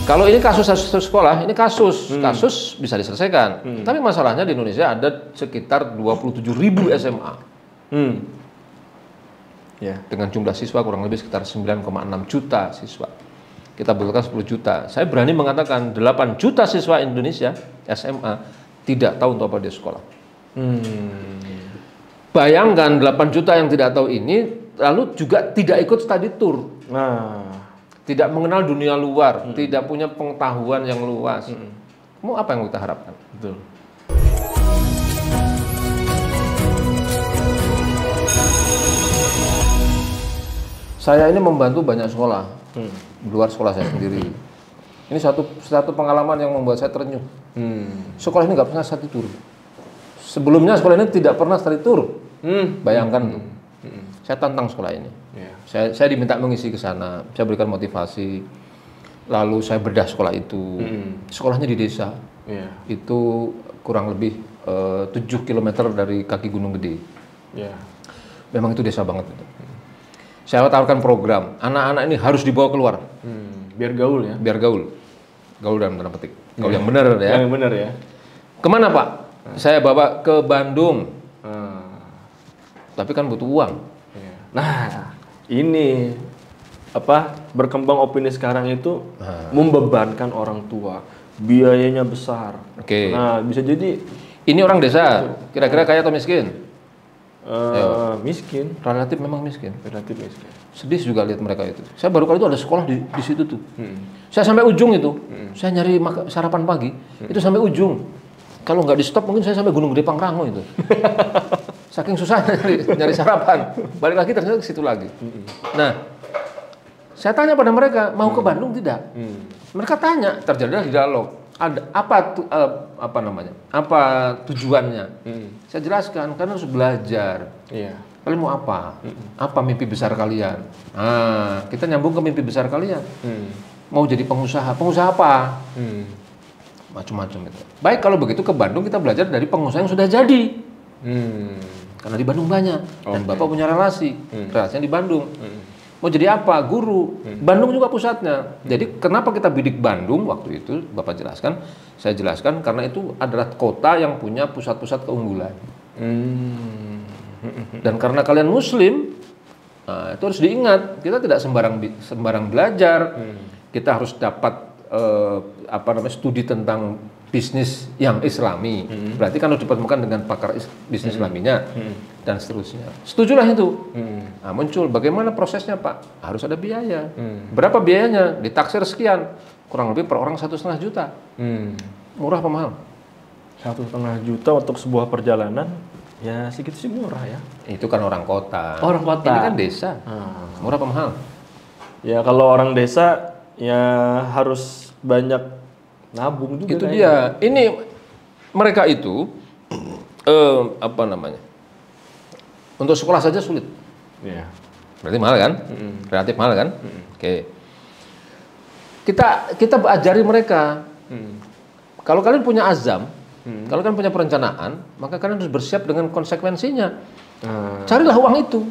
Kalau ini kasus sekolah, ini kasus bisa diselesaikan. Tapi masalahnya di Indonesia ada sekitar 27.000 SMA. Dengan jumlah siswa kurang lebih sekitar 9,6 juta siswa. Kita butuhkan 10 juta. Saya berani mengatakan 8 juta siswa Indonesia SMA tidak tahu untuk apa dia sekolah. Bayangkan 8 juta yang tidak tahu ini lalu juga tidak ikut study tour. Tidak mengenal dunia luar, tidak punya pengetahuan yang luas. Mau apa yang kita harapkan? Betul. Saya ini membantu banyak sekolah, di luar sekolah saya sendiri. Ini satu pengalaman yang membuat saya terenyuh. Sekolah ini nggak pernah study tour. Sebelumnya sekolah ini tidak pernah study tour. Bayangkan tuh. Saya tantang sekolah ini. Saya diminta mengisi ke sana, saya berikan motivasi. Lalu saya bedah sekolah itu. Sekolahnya di desa. Itu kurang lebih 7 km dari kaki Gunung Gede. Memang itu desa banget. Saya tawarkan program, anak-anak ini harus dibawa keluar. Biar gaul ya? Biar gaul. Gaul dalam tanda petik. Gaul yang benar ya. Yang benar ya. Kemana Pak? Saya bawa ke Bandung. Tapi kan butuh uang. Nah, ini berkembang opini sekarang itu membebankan orang tua, biayanya besar. Nah, bisa jadi ini orang desa, kira-kira kaya atau miskin? Miskin. Relatif memang miskin. Relatif miskin. Sedih juga lihat mereka itu. Saya baru kali itu ada sekolah di situ tuh. Saya sampai ujung itu. Saya nyari sarapan pagi, itu sampai ujung. Kalau nggak di stop mungkin saya sampai Gunung Gede Pangrango itu. Saking susahnya nyari sarapan. Balik lagi ternyata ke situ lagi. Nah, saya tanya pada mereka, mau ke Bandung tidak? Mereka tanya, terjadilah dialog. Ada apa namanya? Apa tujuannya? Saya jelaskan, karena harus belajar. Kalian mau apa? Apa mimpi besar kalian? Nah, kita nyambung ke mimpi besar kalian. Mau jadi pengusaha. Pengusaha apa? Macam-macam itu. Baik, kalau begitu ke Bandung kita belajar dari pengusaha yang sudah jadi. Karena di Bandung banyak. Dan Bapak punya relasi. Relasinya di Bandung. Mau jadi apa? Guru. Bandung juga pusatnya. Jadi kenapa kita bidik Bandung waktu itu? Bapak jelaskan. Saya jelaskan karena itu adalah kota yang punya pusat-pusat keunggulan. Dan karena kalian Muslim, itu harus diingat. Kita tidak sembarang belajar. Kita harus dapat studi tentang bisnis yang Islami. Berarti kan harus dipertemukan dengan pakar bisnis Islaminya dan seterusnya. Setujulah itu. Nah, muncul bagaimana prosesnya Pak? Harus ada biaya. Berapa biayanya? Ditaksir sekian. Kurang lebih per orang 1,5 juta. Murah apa mahal? 1,5 juta untuk sebuah perjalanan, ya segitu sih murah ya. Itu kan orang kota. Orang kota. Ini kan desa. Murah apa mahal? Ya kalau orang desa ya harus banyak nabung juga. Itu dia. Ini mereka itu untuk sekolah saja sulit. Berarti mahal kan? Relatif mahal kan? Oke. Kita ajari mereka. Kalau kalian punya azam, kalau kalian punya perencanaan, maka kalian harus bersiap dengan konsekuensinya. Carilah uang itu.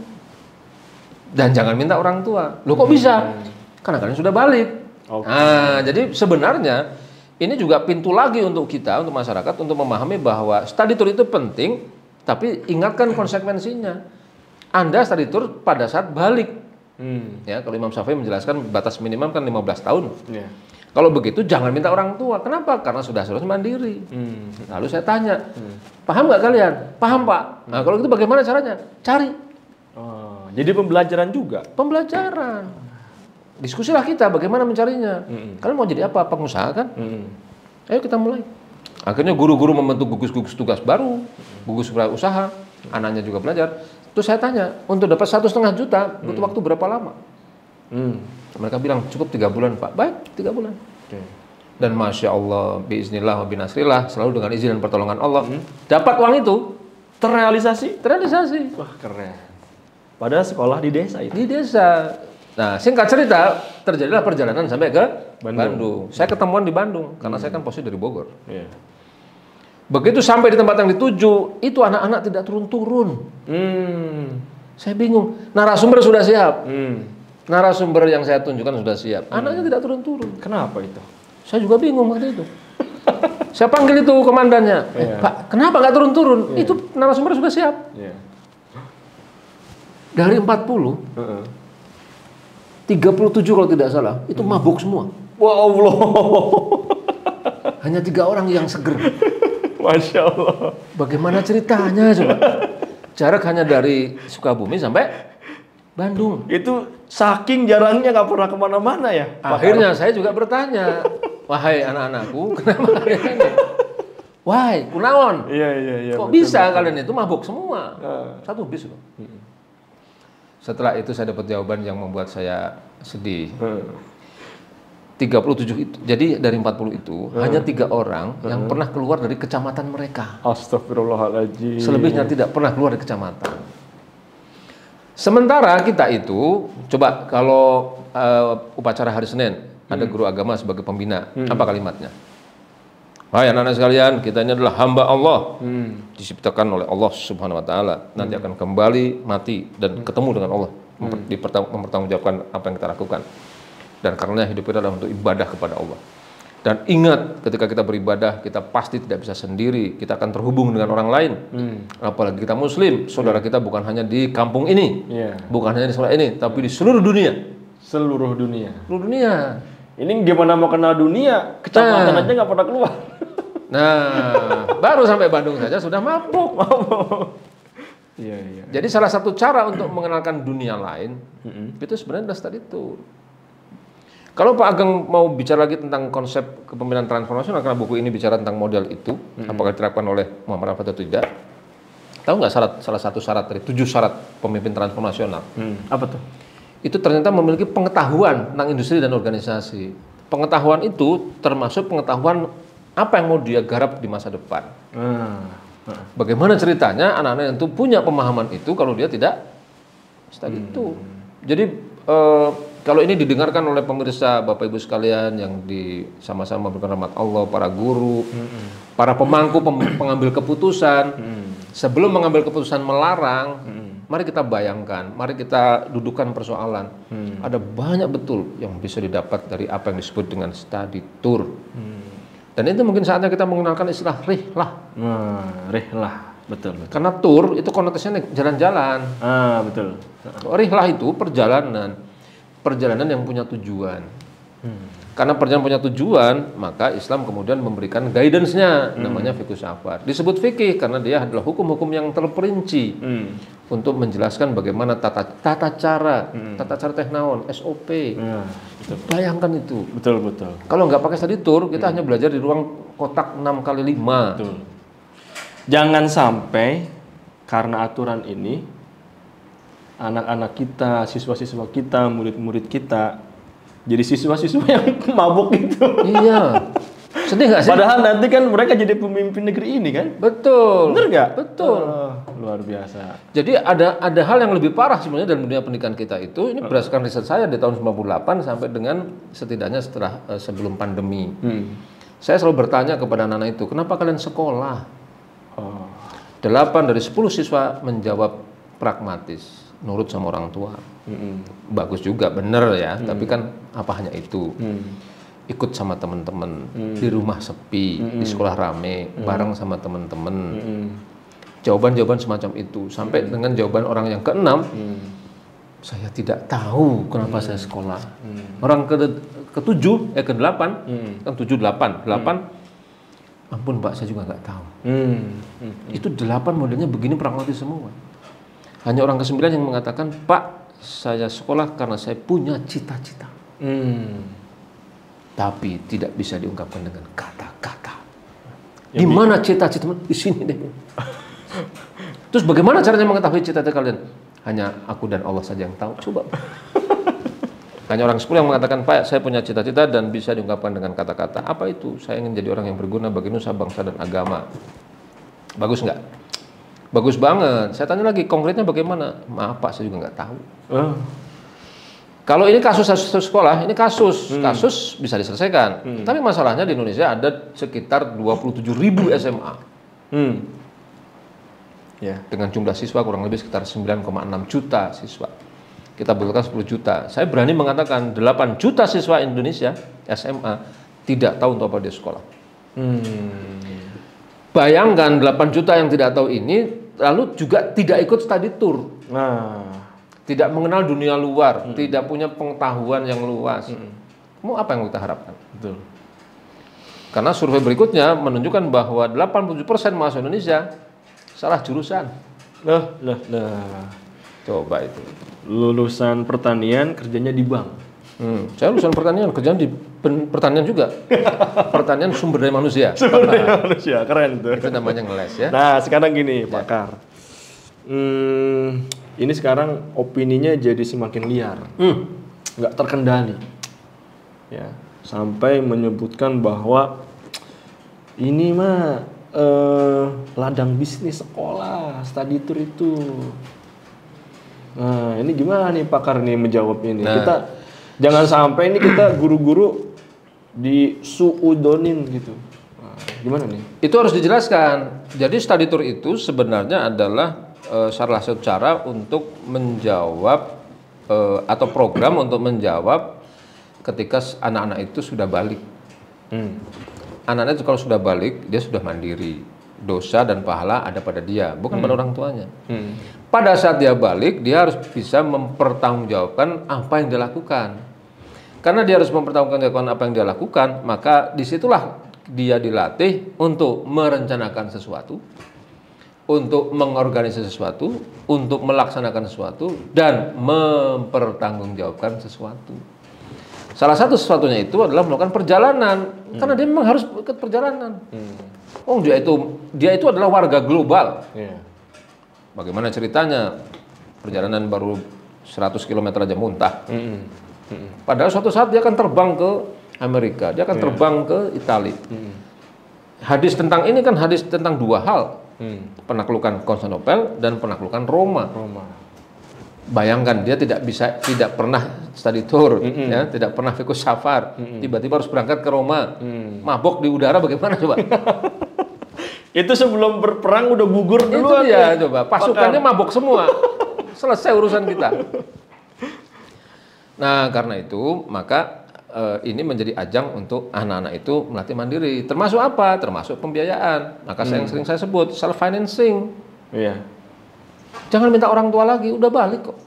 Dan jangan minta orang tua. Loh kok bisa? Karena kalian sudah balik. Nah, jadi sebenarnya ini juga pintu lagi untuk kita, untuk masyarakat, untuk memahami bahwa study tour itu penting, tapi ingatkan konsekuensinya. Anda study tour pada saat balik. Ya, kalau Imam Syafi'i menjelaskan batas minimal kan 15 tahun. Kalau begitu jangan minta orang tua. Kenapa? Karena sudah mandiri. Lalu saya tanya, paham nggak kalian? Paham Pak. Nah, kalau gitu bagaimana caranya? Cari. Jadi pembelajaran juga? Pembelajaran. Diskusilah kita bagaimana mencarinya. Kalian mau jadi apa? Pengusaha kan? Ayo kita mulai. Akhirnya guru-guru membentuk gugus-gugus tugas baru, gugus usaha, anaknya juga belajar. Terus saya tanya, untuk dapat 1,5 juta butuh waktu berapa lama? Mereka bilang cukup 3 bulan Pak. Baik, 3 bulan. Dan Masya Allah, biiznillah wa binasrillah, selalu dengan izin dan pertolongan Allah, dapat uang itu terrealisasi. Wah keren. Padahal sekolah di desa itu. Di desa. Nah, singkat cerita, terjadilah perjalanan sampai ke Bandung. Saya ketemuan di Bandung, karena saya kan posisi dari Bogor. Begitu sampai di tempat yang dituju, itu anak-anak tidak turun-turun. Saya bingung. Narasumber sudah siap. Narasumber yang saya tunjukkan sudah siap. Anaknya tidak turun-turun. Kenapa itu? Saya juga bingung waktu itu. Saya panggil itu komandannya, Pak, kenapa nggak turun-turun? Itu narasumber sudah siap. Dari 40, 37 kalau tidak salah, itu mabuk semua. Wah Allah. Hanya 3 orang yang seger. Masya Allah. Bagaimana ceritanya coba? Jarak hanya dari Sukabumi sampai Bandung. Itu saking jarangnya nggak pernah kemana-mana ya. Akhirnya saya juga bertanya, wahai anak-anakku, kenapa kalian ini? Wahai, kunaon? Iya. Kok bisa kalian itu mabuk semua? Satu bis loh. Setelah itu saya dapat jawaban yang membuat saya sedih. 37 itu, jadi dari 40 itu hanya 3 orang yang pernah keluar dari kecamatan mereka. Astagfirullahaladzim. Selebihnya tidak pernah keluar dari kecamatan. Sementara kita itu, coba kalau upacara hari Senin, ada guru agama sebagai pembina, apa kalimatnya? Hai anak-anak sekalian, kita ini adalah hamba Allah, diciptakan oleh Allah Subhanahu Wa Taala. Nanti akan kembali mati dan ketemu dengan Allah, mempertanggungjawabkan apa yang kita lakukan. Dan karena hidup kita adalah untuk ibadah kepada Allah. Dan ingat, ketika kita beribadah, kita pasti tidak bisa sendiri. Kita akan terhubung dengan orang lain. Apalagi kita Muslim, saudara kita bukan hanya di kampung ini, bukan hanya di sekolah ini, tapi di seluruh dunia. Seluruh dunia. Seluruh dunia. Ini gimana mau kenal dunia? Kecamatan aja nggak pernah keluar. Nah, baru sampai Bandung saja sudah mabuk. Iya. Jadi salah satu cara untuk mengenalkan dunia lain, itu sebenarnya tadi itu. Kalau Pak Ageng mau bicara lagi tentang konsep kepemimpinan transformasional, karena buku ini bicara tentang model itu, apakah diterapkan oleh Muhammad Arafat atau tidak? Tahu nggak salah satu syarat dari 7 syarat pemimpin transformasional? Apa tuh? Itu ternyata memiliki pengetahuan tentang industri dan organisasi. Pengetahuan itu termasuk pengetahuan apa yang mau dia garap di masa depan. Bagaimana ceritanya anak-anak itu punya pemahaman itu kalau dia tidak tadi itu. Jadi kalau ini didengarkan oleh pemirsa Bapak Ibu sekalian yang sama-sama berkahormat Allah, para guru, para pemangku, pengambil keputusan, sebelum mengambil keputusan melarang, mari kita bayangkan, mari kita dudukkan persoalan. Ada banyak betul yang bisa didapat dari apa yang disebut dengan study tour. Dan itu mungkin saatnya kita mengenalkan istilah rihlah. Rihlah, betul. Karena tour itu konotasinya jalan-jalan. Betul. Rihlah itu perjalanan yang punya tujuan. Karena perjalanan punya tujuan, maka Islam kemudian memberikan guidance-nya, namanya fikih safar. Disebut fikih karena dia adalah hukum-hukum yang terperinci untuk menjelaskan bagaimana tata cara teknaon, SOP. Bayangkan itu. Betul. Kalau nggak pakai study tour, kita hanya belajar di ruang kotak 6x5. Betul. Jangan sampai karena aturan ini anak-anak kita, siswa-siswa kita, murid-murid kita jadi siswa-siswa yang mabuk itu. Iya. Sedih nggak sih? Padahal nanti kan mereka jadi pemimpin negeri ini kan? Betul. Bener nggak? Betul. Luar biasa. Jadi ada hal yang lebih parah sebenarnya dalam dunia pendidikan kita itu. Ini berdasarkan riset saya di tahun 98 sampai dengan setidaknya sebelum pandemi. Saya selalu bertanya kepada anak-anak itu, kenapa kalian sekolah? 8 dari 10 siswa menjawab pragmatis, nurut sama orang tua. Bagus juga, bener ya. Tapi kan apa hanya itu? Ikut sama teman-teman, di rumah sepi, di sekolah rame, bareng sama teman-teman. Jawaban-jawaban semacam itu. Sampai dengan jawaban orang yang ke-6, saya tidak tahu kenapa saya sekolah. Orang ke-7, ke-8, kan 7, 8. 8, ampun Pak, saya juga nggak tahu. Itu 8 modelnya begini pragmatis semua. Hanya orang ke-9 yang mengatakan, Pak, saya sekolah karena saya punya cita-cita. Tapi tidak bisa diungkapkan dengan kata-kata. Di mana cita-cita? Di sini deh. Terus bagaimana caranya mengetahui cita-cita kalian? Hanya aku dan Allah saja yang tahu. Coba. Hanya orang 10 yang mengatakan, Pak, saya punya cita-cita dan bisa diungkapkan dengan kata-kata. Apa itu? Saya ingin jadi orang yang berguna bagi nusa, bangsa, dan agama. Bagus nggak? Bagus banget. Saya tanya lagi, konkretnya bagaimana? Maaf Pak, saya juga nggak tahu. Kalau ini kasus sekolah, ini kasus bisa diselesaikan. Tapi masalahnya di Indonesia ada sekitar 27.000 SMA. Dengan jumlah siswa kurang lebih sekitar 9,6 juta siswa. Kita butuhkan 10 juta. Saya berani mengatakan 8 juta siswa Indonesia SMA tidak tahu untuk apa dia sekolah. Bayangkan 8 juta yang tidak tahu ini, lalu juga tidak ikut study tour. Tidak mengenal dunia luar, tidak punya pengetahuan yang luas. Mau apa yang kita harapkan? Betul. Karena survei berikutnya menunjukkan bahwa 87% mahasiswa Indonesia salah jurusan. Lah. Coba itu. Lulusan pertanian kerjanya di bank. Saya lulusan pertanian, kerjaan di pertanian juga. Pertanian sumber daya manusia. Sumber daya manusia, keren tuh. Itu namanya ngeles ya. Nah, sekarang gini, Pakar. Ini sekarang opininya jadi semakin liar. Nggak terkendali. Ya, sampai menyebutkan bahwa ini mah ladang bisnis sekolah, study tour itu. Nah, ini gimana nih Pakar nih menjawab ini? Kita jangan sampai ini kita guru-guru disuudonin gitu. Nah, gimana nih? Itu harus dijelaskan. Jadi study tour itu sebenarnya adalah salah satu cara untuk menjawab atau program untuk menjawab ketika anak-anak itu sudah balik. Anak-anak itu kalau sudah balik, dia sudah mandiri. Dosa dan pahala ada pada dia, bukan pada orang tuanya. Pada saat dia balik, dia harus bisa mempertanggungjawabkan apa yang dia lakukan. Karena dia harus mempertanggungjawabkan apa yang dia lakukan, maka disitulah dia dilatih untuk merencanakan sesuatu, untuk mengorganisasi sesuatu, untuk melaksanakan sesuatu, dan mempertanggungjawabkan sesuatu. Salah satu sesuatunya itu adalah melakukan perjalanan, karena dia memang harus ikut perjalanan. Oh, dia itu adalah warga global. Bagaimana ceritanya? Perjalanan baru 100 km aja muntah. Padahal suatu saat dia akan terbang ke Amerika, dia akan terbang ke Italia. Hadis tentang ini kan hadis tentang dua hal. Penaklukan Konstantinopel dan penaklukan Roma. Bayangkan dia tidak pernah study tour, ya, tidak pernah fikus safar, tiba-tiba harus berangkat ke Roma, mabok di udara, bagaimana coba? Itu sebelum berperang udah gugur duluan. Itu dia, coba pasukannya mabok semua, selesai urusan kita. Nah, karena itu maka ini menjadi ajang untuk anak-anak itu melatih mandiri. Termasuk apa? Termasuk pembiayaan. Maka yang sering saya sebut self financing. Jangan minta orang tua lagi, udah balik kok.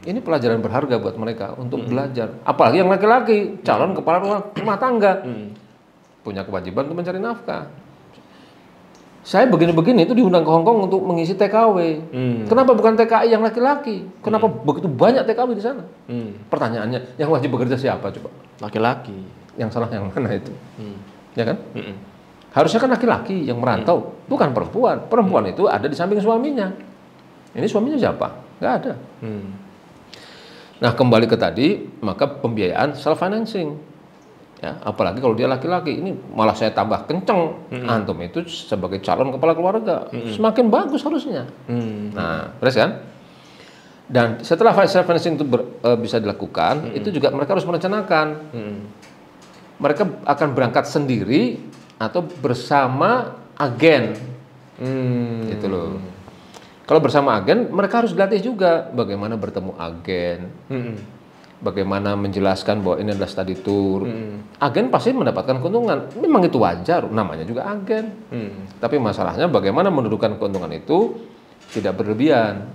Ini pelajaran berharga buat mereka untuk belajar. Apalagi yang laki-laki, calon kepala rumah tangga, punya kewajiban untuk mencari nafkah. Saya begini-begini itu diundang ke Hongkong untuk mengisi TKW. Kenapa bukan TKI yang laki-laki? Kenapa begitu banyak TKW di sana? Pertanyaannya, yang wajib bekerja siapa coba? Laki-laki. Yang salah yang mana itu? Ya kan? Harusnya kan laki-laki yang merantau, bukan perempuan. Perempuan itu ada di samping suaminya. Ini suaminya siapa? Nggak ada. Nah, kembali ke tadi, maka pembiayaan self financing. Ya, apalagi kalau dia laki-laki, ini malah saya tambah kenceng. Antum itu sebagai calon kepala keluarga, semakin bagus harusnya. Nah, beres kan? Dan setelah self financing itu bisa dilakukan, itu juga mereka harus merencanakan. Mereka akan berangkat sendiri atau bersama agen, gitu loh. Kalau bersama agen, mereka harus dilatih juga bagaimana bertemu agen, bagaimana menjelaskan bahwa ini adalah study tour. Agen pasti mendapatkan keuntungan, memang itu wajar, namanya juga agen. Tapi masalahnya bagaimana mendudukan keuntungan itu tidak berlebihan,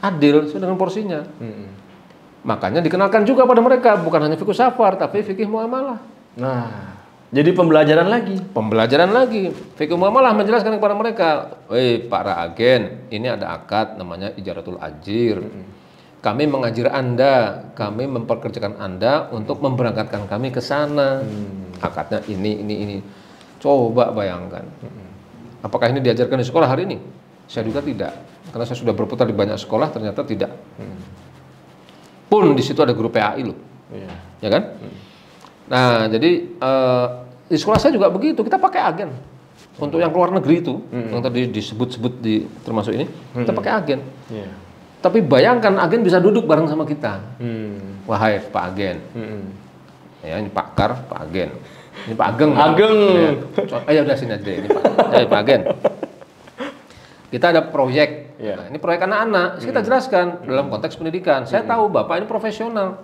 adil sesuai dengan porsinya. Makanya dikenalkan juga pada mereka, bukan hanya fikih safar, tapi fikih muamalah. Nah, jadi pembelajaran lagi. Pembelajaran lagi. Fikih muamalah menjelaskan kepada mereka, para agen, ini ada akad namanya ijaratul ajir. Kami mengajir Anda, kami memperkerjakan Anda untuk memberangkatkan kami ke sana. Akadnya ini. Coba bayangkan. Apakah ini diajarkan di sekolah hari ini? Saya juga tidak. Karena saya sudah berputar di banyak sekolah, ternyata tidak. Pun di situ ada guru PAI loh. Ya kan? Nah, jadi di sekolah saya juga begitu, kita pakai agen. Untuk yang keluar negeri itu, yang tadi disebut-sebut termasuk ini, kita pakai agen. Tapi bayangkan agen bisa duduk bareng sama kita. Wahai Pak Agen. Ya, ini Pakar, Pak Agen. Ini Pak Ageng. Ageng. Ya udah sini aja ini Pak. Pak Agen. Kita ada proyek. Nah, ini proyek anak-anak. Kita jelaskan dalam konteks pendidikan. Saya tahu Bapak ini profesional.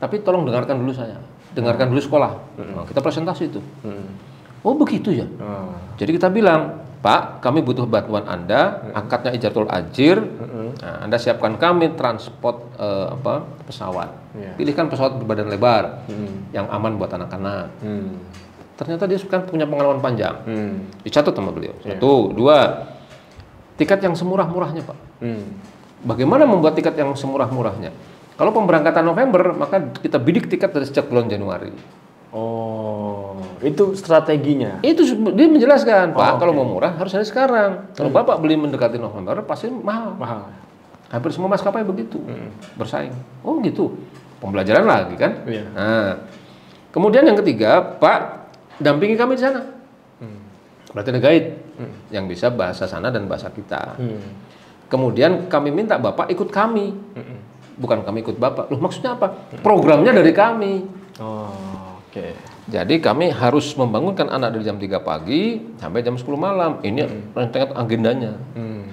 Tapi tolong dengarkan dulu saya. dengarkan dulu sekolah. Nah, kita presentasi itu. Oh begitu ya. Jadi kita bilang, Pak, kami butuh bantuan Anda, akadnya Ijaratul Ajir. Nah, Anda siapkan kami transport pesawat. Pilihkan pesawat berbadan lebar yang aman buat anak-anak. Ternyata dia kan punya pengalaman panjang. Dicatat sama beliau. Satu, dua, tiket yang semurah-murahnya, Pak. Bagaimana membuat tiket yang semurah-murahnya? Kalau pemberangkatan November, maka kita bidik tiket dari sejak bulan Januari. Oh, itu strateginya. Itu dia menjelaskan, Pak, kalau mau murah harus dari sekarang. Kalau Bapak beli mendekati November, pasti mahal. Hampir semua maskapai begitu, bersaing. Oh gitu, pembelajaran lagi kan? Nah, kemudian yang ketiga, Pak, dampingi kami di sana. Berarti ada guide yang bisa bahasa sana dan bahasa kita. Kemudian kami minta Bapak ikut kami. Bukan kami ikut Bapak. Loh, maksudnya apa? Programnya dari kami. Oke. Jadi kami harus membangunkan anak dari jam 3 pagi sampai jam 10 malam. Ini rencangan agendanya.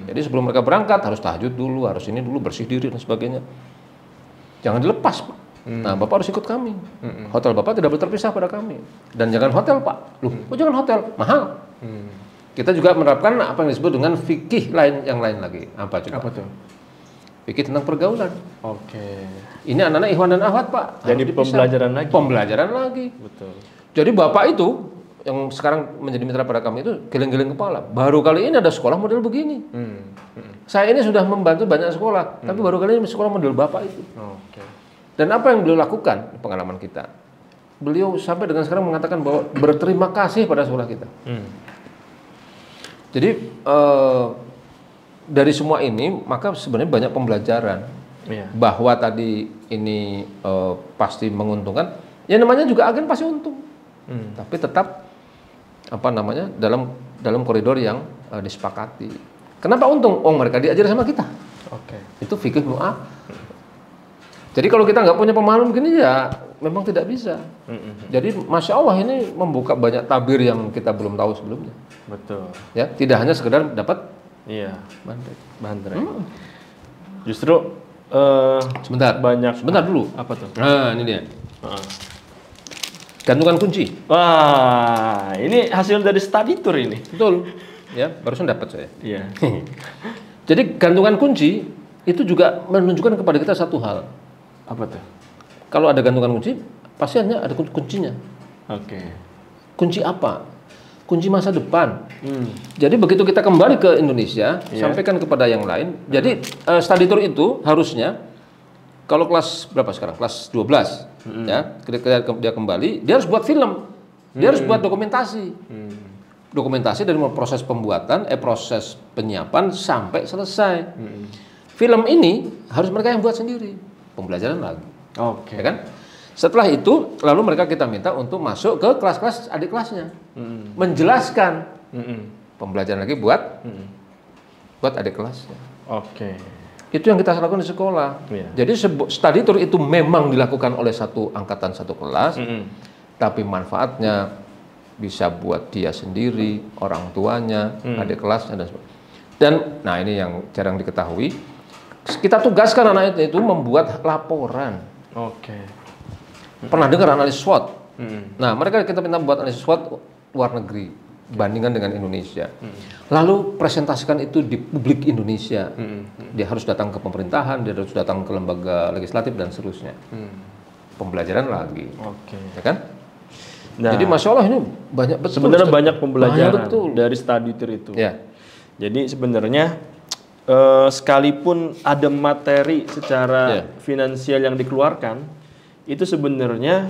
Jadi sebelum mereka berangkat harus tahajud dulu, harus ini dulu, bersih diri dan sebagainya. Jangan dilepas, Pak. Nah, Bapak harus ikut kami. Hotel Bapak tidak boleh terpisah pada kami. Dan jangan hotel, Pak. Loh, kok jangan hotel? Mahal. Kita juga menerapkan apa yang disebut dengan fikih yang lain lagi. Apa coba? Apa tuh? Fikih tentang pergaulan. Oke. Ini anak-anak ikhwan dan akhwat, Pak. Jadi pembelajaran lagi. Pembelajaran lagi. Betul. Jadi Bapak itu yang sekarang menjadi mitra pada kami itu geleng-geleng kepala. Baru kali ini ada sekolah model begini. Saya ini sudah membantu banyak sekolah, tapi baru kali ini sekolah model Bapak itu. Oke. Dan apa yang beliau lakukan, pengalaman kita, beliau sampai dengan sekarang mengatakan bahwa berterima kasih pada sekolah kita. Jadi dari semua ini maka sebenarnya banyak pembelajaran bahwa tadi ini pasti menguntungkan. Ya namanya juga agen pasti untung, tapi tetap apa namanya dalam koridor yang disepakati. Kenapa untung? Oh mereka diajar sama kita. Oke. Itu fikih mu'ah. Jadi kalau kita nggak punya pemahaman begini ya memang tidak bisa. Jadi Masya Allah ini membuka banyak tabir yang kita belum tahu sebelumnya. Betul. Ya, tidak hanya sekedar dapat bandrek. Justru sebentar dulu. Apa tuh? Nah, ini dia. Gantungan kunci. Wah, ini hasil dari study tour ini. Betul. Ya, barusan dapat saya. Iya. Jadi gantungan kunci itu juga menunjukkan kepada kita satu hal. Apa tuh? Kalau ada gantungan kunci, pasti ada kuncinya. Oke. Kunci apa? Kunci masa depan. Jadi begitu kita kembali ke Indonesia, sampaikan kepada yang lain. Jadi study tour itu harusnya kalau kelas berapa sekarang? Kelas 12. Ya, ketika dia kembali, dia harus buat film. Dia harus buat dokumentasi. Dokumentasi dari proses pembuatan, proses penyiapan sampai selesai. Film ini harus mereka yang buat sendiri. Pembelajaran lagi. Oke. Ya kan? Setelah itu, lalu mereka kita minta untuk masuk ke kelas-kelas adik kelasnya, menjelaskan pembelajaran lagi buat adik kelasnya. Oke. Itu yang kita lakukan di sekolah. Jadi study tour itu memang dilakukan oleh satu angkatan satu kelas, tapi manfaatnya bisa buat dia sendiri, orang tuanya, adik kelasnya dan sebagainya. Dan, nah ini yang jarang diketahui, kita tugaskan anak itu membuat laporan. Oke. Pernah dengar analisis SWOT? Nah, mereka kita minta buat analisis SWOT luar negeri, bandingkan dengan Indonesia. Lalu presentasikan itu di publik Indonesia. Dia harus datang ke pemerintahan, dia harus datang ke lembaga legislatif dan seterusnya. Pembelajaran lagi. Oke. Ya kan? Nah, jadi Masya Allah ini banyak betul. Sebenarnya banyak pembelajaran betul dari study tour itu. Ya. Jadi sebenarnya sekalipun ada materi secara finansial yang dikeluarkan, itu sebenarnya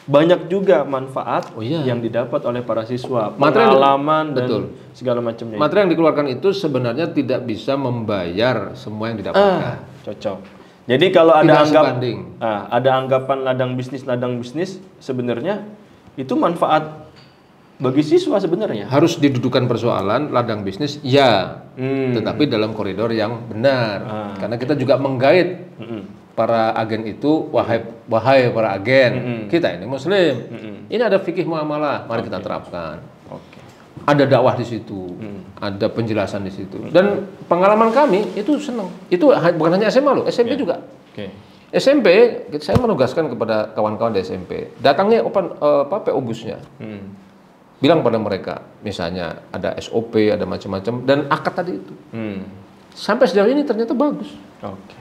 banyak juga manfaat yang didapat oleh para siswa, pengalaman dan segala macamnya. Materi yang dikeluarkan itu sebenarnya tidak bisa membayar semua yang didapatkan. Cocok. Jadi kalau ada anggapan ladang bisnis, sebenarnya itu manfaat bagi siswa sebenarnya. Harus didudukan persoalan ladang bisnis, tetapi dalam koridor yang benar. Karena kita juga menggait para agen itu, wahai para agen, kita ini Muslim, ini ada fikih muamalah, mari kita terapkan. Ada dakwah di situ, ada penjelasan di situ. Dan pengalaman kami itu senang. Itu bukan hanya SMA loh, SMP juga. SMP, saya menugaskan kepada kawan-kawan di SMP, datangnya PO Busnya. Bilang pada mereka, misalnya ada SOP, ada macam-macam, dan akad tadi itu. Sampai sejauh ini ternyata bagus. Oke.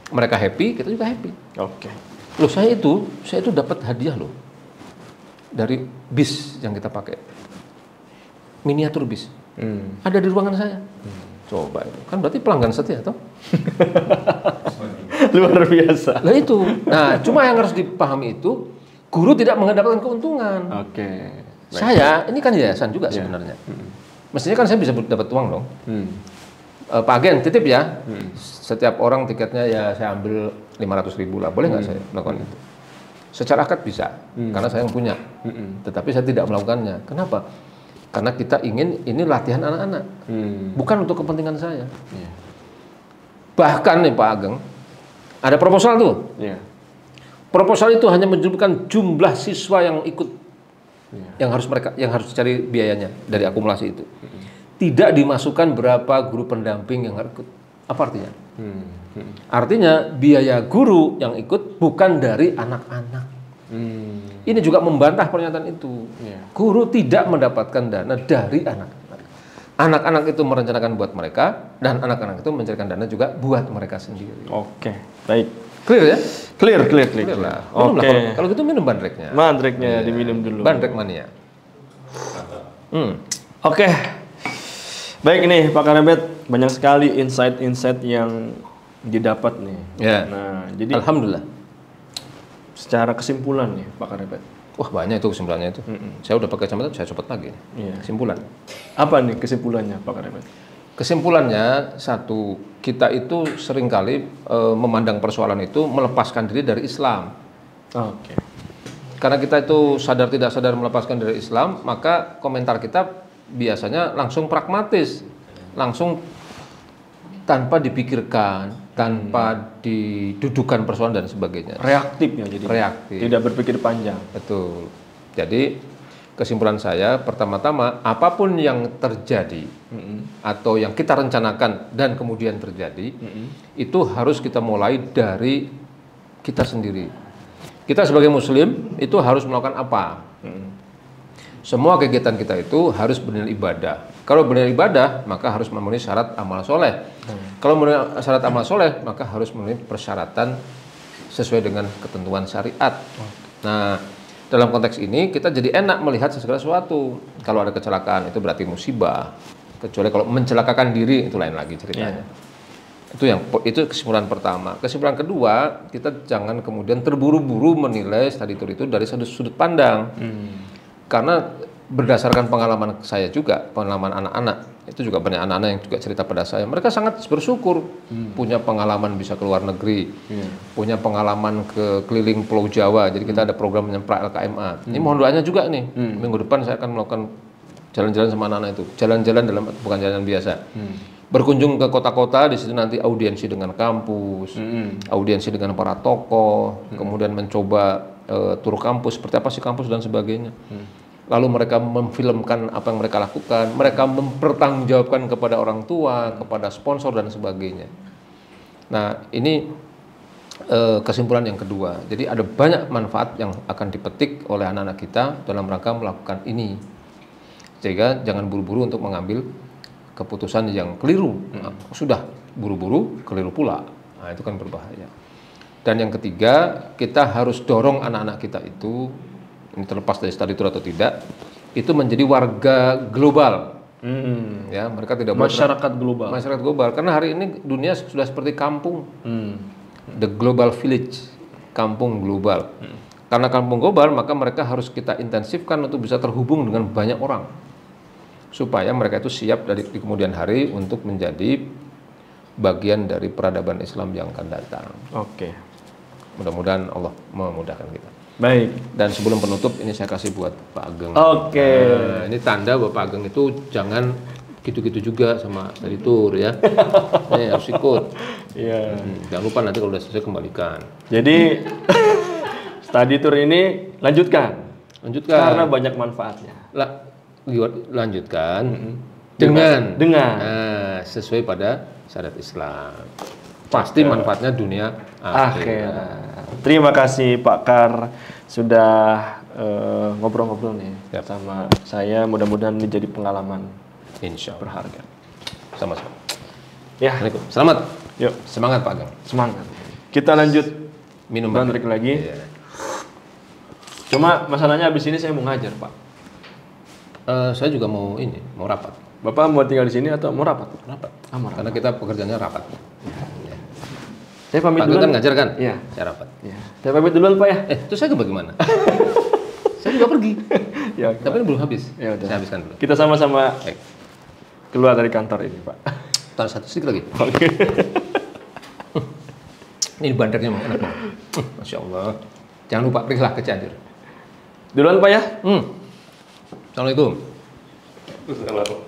Mereka happy, kita juga happy. Oke. Loh, saya itu dapat hadiah loh dari bis yang kita pakai, miniatur bis. Ada di ruangan saya. Coba itu, kan berarti pelanggan setia toh? Luar biasa. Lah itu. Nah, cuma yang harus dipahami itu, guru tidak mendapatkan keuntungan. Oke. Saya, ini kan yayasan juga sebenarnya. Mestinya kan saya bisa dapat uang dong. Pak Agen, titip ya. Setiap orang tiketnya ya saya ambil 500.000 lah. Boleh nggak saya melakukan itu? Secara akad bisa, karena saya yang punya. Tetapi saya tidak melakukannya. Kenapa? Karena kita ingin ini latihan anak-anak. Bukan untuk kepentingan saya. Bahkan nih Pak Ageng, ada proposal tuh. Proposal itu hanya menunjukkan jumlah siswa yang ikut. Yang harus cari biayanya dari akumulasi itu. Tidak dimasukkan berapa guru pendamping yang harus ikut. Apa artinya? Artinya biaya guru yang ikut bukan dari anak-anak. Ini juga membantah pernyataan itu. Guru tidak mendapatkan dana dari anak-anak. Anak-anak itu merencanakan buat mereka, dan anak-anak itu mencarikan dana juga buat mereka sendiri. Oke, baik. Clear ya? Clear lah. Oke. Kalau gitu minum bandreknya. Bandreknya diminum dulu. Bandrek mania. Oke. Baik nih Pak Karembet, banyak sekali insight-insight yang didapat nih. Nah, jadi alhamdulillah. Secara kesimpulan nih Pak Karembet. Wah, banyak itu kesimpulannya itu. Saya udah pakai kacamata, saya copot lagi. Kesimpulan. Apa nih kesimpulannya Pak Karembet? Kesimpulannya, satu, kita itu seringkali memandang persoalan itu melepaskan diri dari Islam. Oke. Karena kita itu sadar tidak sadar melepaskan dari Islam, maka komentar kita biasanya langsung pragmatis, langsung tanpa dipikirkan, tanpa didudukan persoalan dan sebagainya. Reaktif ya jadi. Reaktif. Tidak berpikir panjang. Betul. Jadi kesimpulan saya, pertama-tama apapun yang terjadi atau yang kita rencanakan dan kemudian terjadi, itu harus kita mulai dari kita sendiri. Kita sebagai Muslim itu harus melakukan apa? Semua kegiatan kita itu harus bernilai ibadah. Kalau bernilai ibadah, maka harus memenuhi syarat amal soleh. Kalau memenuhi syarat amal soleh, maka harus memenuhi persyaratan sesuai dengan ketentuan syariat. Nah, dalam konteks ini kita jadi enak melihat segala sesuatu. Kalau ada kecelakaan itu berarti musibah. Kecuali kalau mencelakakan diri itu lain lagi ceritanya. Itu kesimpulan pertama. Kesimpulan kedua, kita jangan kemudian terburu-buru menilai study tour itu dari sudut pandang. Karena berdasarkan pengalaman saya juga, pengalaman anak-anak, itu juga banyak anak-anak yang juga cerita pada saya. Mereka sangat bersyukur punya pengalaman bisa ke luar negeri, punya pengalaman ke keliling Pulau Jawa. Jadi kita ada program nyemprak LKMA. Ini mohon doanya juga nih. Minggu depan saya akan melakukan jalan-jalan sama anak-anak itu. Jalan-jalan bukan jalan biasa. Berkunjung ke kota-kota, di situ nanti audiensi dengan kampus, audiensi dengan para tokoh, kemudian mencoba tur kampus, seperti apa sih kampus dan sebagainya. Lalu mereka memfilmkan apa yang mereka lakukan, mereka mempertanggungjawabkan kepada orang tua, kepada sponsor dan sebagainya. Nah, ini kesimpulan yang kedua. Jadi ada banyak manfaat yang akan dipetik oleh anak-anak kita dalam rangka melakukan ini. Sehingga jangan buru-buru untuk mengambil keputusan yang keliru. Sudah buru-buru, keliru pula. Nah, itu kan berbahaya. Dan yang ketiga, kita harus dorong anak-anak kita itu, ini terlepas dari study tour atau tidak, itu menjadi warga global. Ya, mereka tidak masyarakat global. Masyarakat global, karena hari ini dunia sudah seperti kampung. The global village, kampung global. Karena kampung global, maka mereka harus kita intensifkan untuk bisa terhubung dengan banyak orang, supaya mereka itu siap di kemudian hari untuk menjadi bagian dari peradaban Islam yang akan datang. Oke. Mudah-mudahan Allah memudahkan kita. Baik. Dan sebelum penutup, ini saya kasih buat Pak Ageng. Oke. Nah, ini tanda bahwa Pak Ageng itu jangan gitu-gitu juga sama study tour ya. Ini harus ikut. Iya. Jangan lupa nanti kalau udah selesai kembalikan. Jadi study tour ini lanjutkan. Karena banyak manfaatnya. Lanjutkan dengan dengan sesuai pada syariat Islam. Pasti manfaatnya dunia akhirat. Terima kasih Pak Kar sudah ngobrol-ngobrol nih sama saya. Mudah-mudahan ini jadi pengalaman Insya Allah berharga. Sama-sama. Ya. Selamat. Yuk. Semangat Pak Agam. Semangat. Kita lanjut minum bantrik lagi. Iya. Cuma masalahnya habis ini saya mau ngajar Pak. Saya juga mau rapat. Bapak mau tinggal di sini atau mau rapat? Rapat. Mau rapat. Karena kita pekerjaannya rapat. Ya. Saya pamit duluan. Pak kan ngajar kan? Iya. Saya rapat. Iya. Saya pamit duluan Pak ya. Terus saya bagaimana? Saya juga pergi. Ya. Tapi ini belum habis. Ya udah. Saya habiskan dulu. Kita sama-sama keluar dari kantor ini Pak. Taruh satu sedikit lagi. Oke. Ini bandernya enak banget. Masya Allah. Jangan lupa pergilah ke Cianjur. Duluan Pak ya. Assalamualaikum. Assalamualaikum.